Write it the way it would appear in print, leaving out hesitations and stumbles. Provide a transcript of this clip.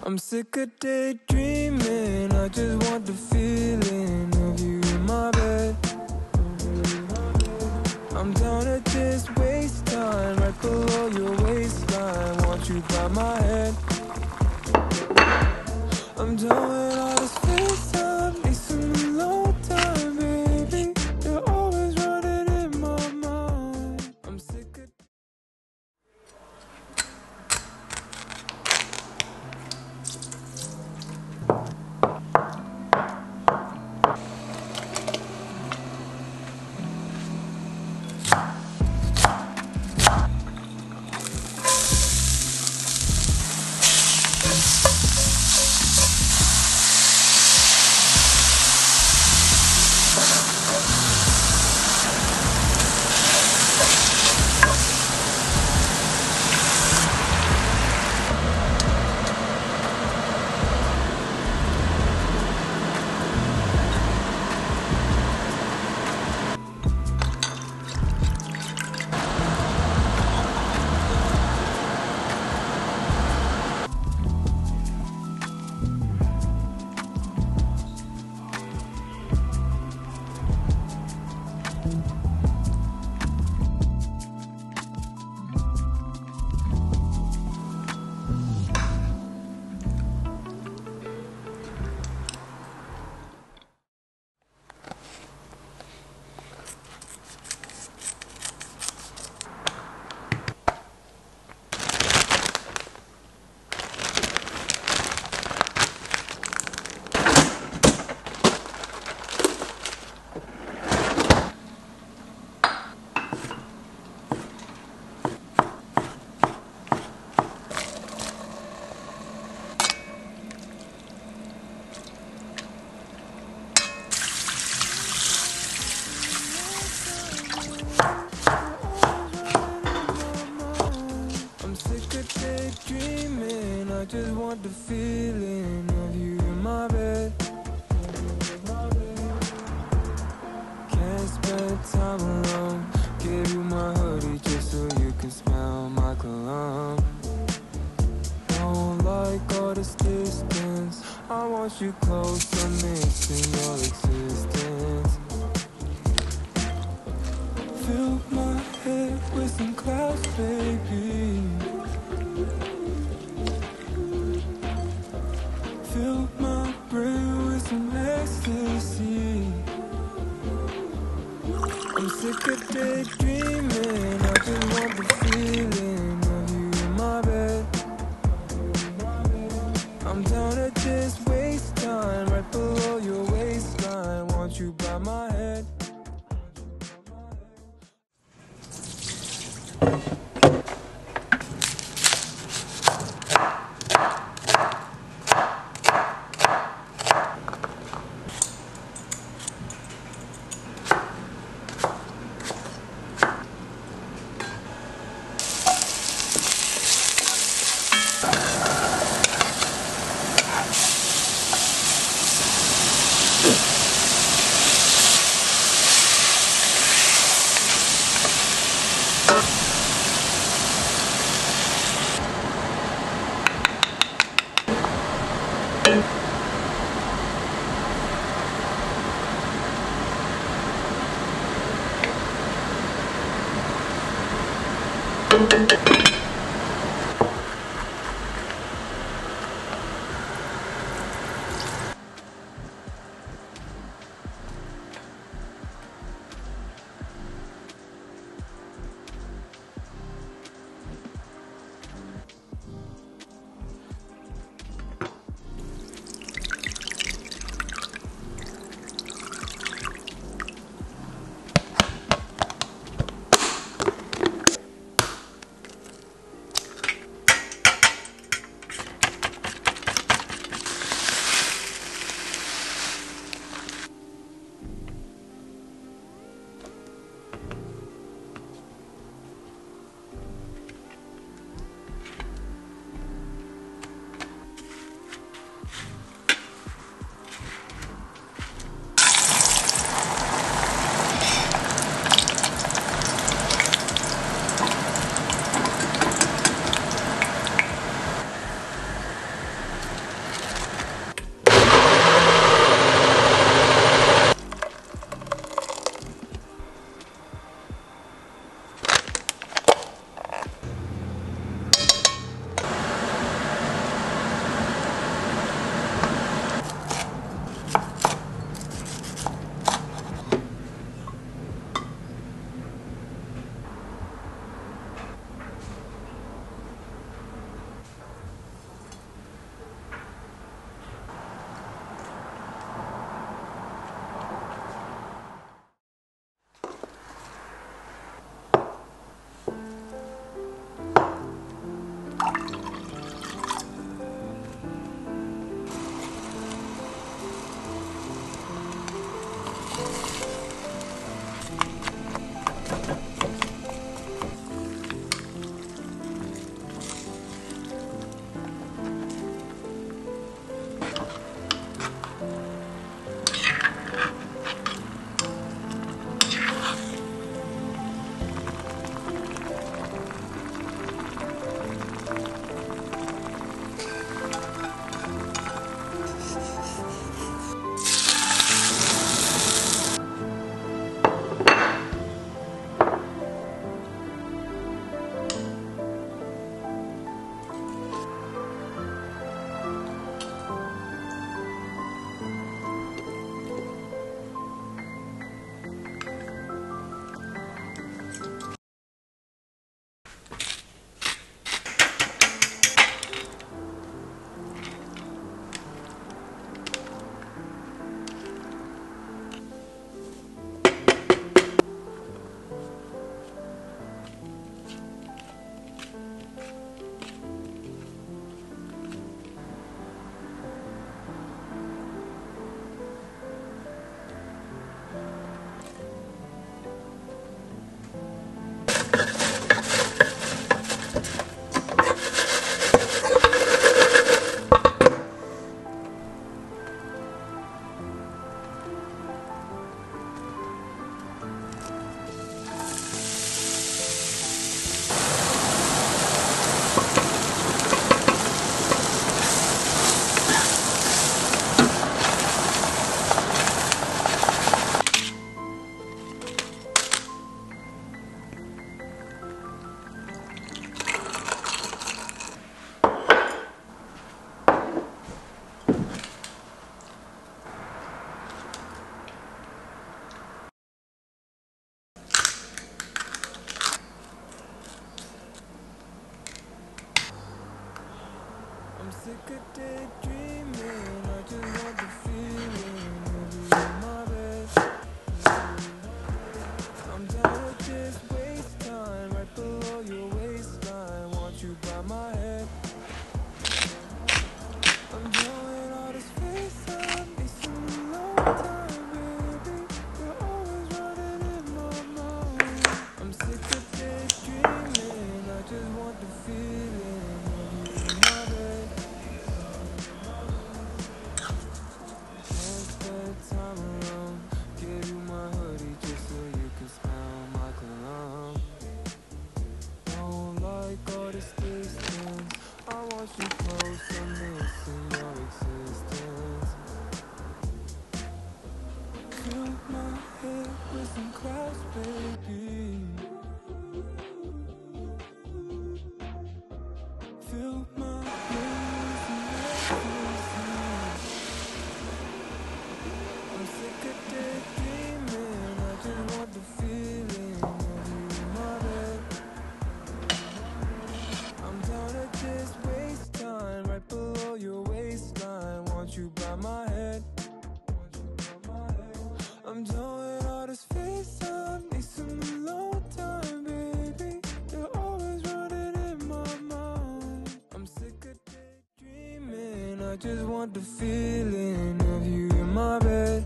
I'm sick of daydreaming, I just want the feeling of you in my bed. I'm down to just waste time right below your waistline. Want you by my head. I'm done with all this FaceTime, need some alone time, baby. You're always running in my mind. I'm sick of. Daydreaming, I just want the feeling of you in my bed. Can't spend time alone. Give you my hoodie just so you can smell my cologne. Don't like all this distance, I want you close, I'm missing your existence. Fill my head with some clouds, baby. Fill my brain with some ecstasy. I'm sick of daydreaming, I just want the feeling of you in my bed. I'm down to just waste time right below your waistline. Want you by my head. I'm sick of daydreaming. I just want the feeling of you in my bed. I'm down to just waste time right below your waistline. Want you by my head. I'm doing all this FaceTime, need some alone time, baby. You're always running in my mind. I'm sick of daydreaming. I just want the feeling of you in my bed. Can't spend time alone. Give you my hoodie just so you can smell my cologne. Don't like all this distance. I want you close, I'm missing your existence. Fill my head with some clouds, baby. Fill my brain with some ecstasy. I'm sick of daydreaming. I just want the feeling of you in my bed. I'm down to just waste time right below your waistline. Want you by my head. I'm doing all this FaceTime, need some alone time, baby. You're always running in my mind. I'm sick of daydreaming. I just want the feeling of you in my bed.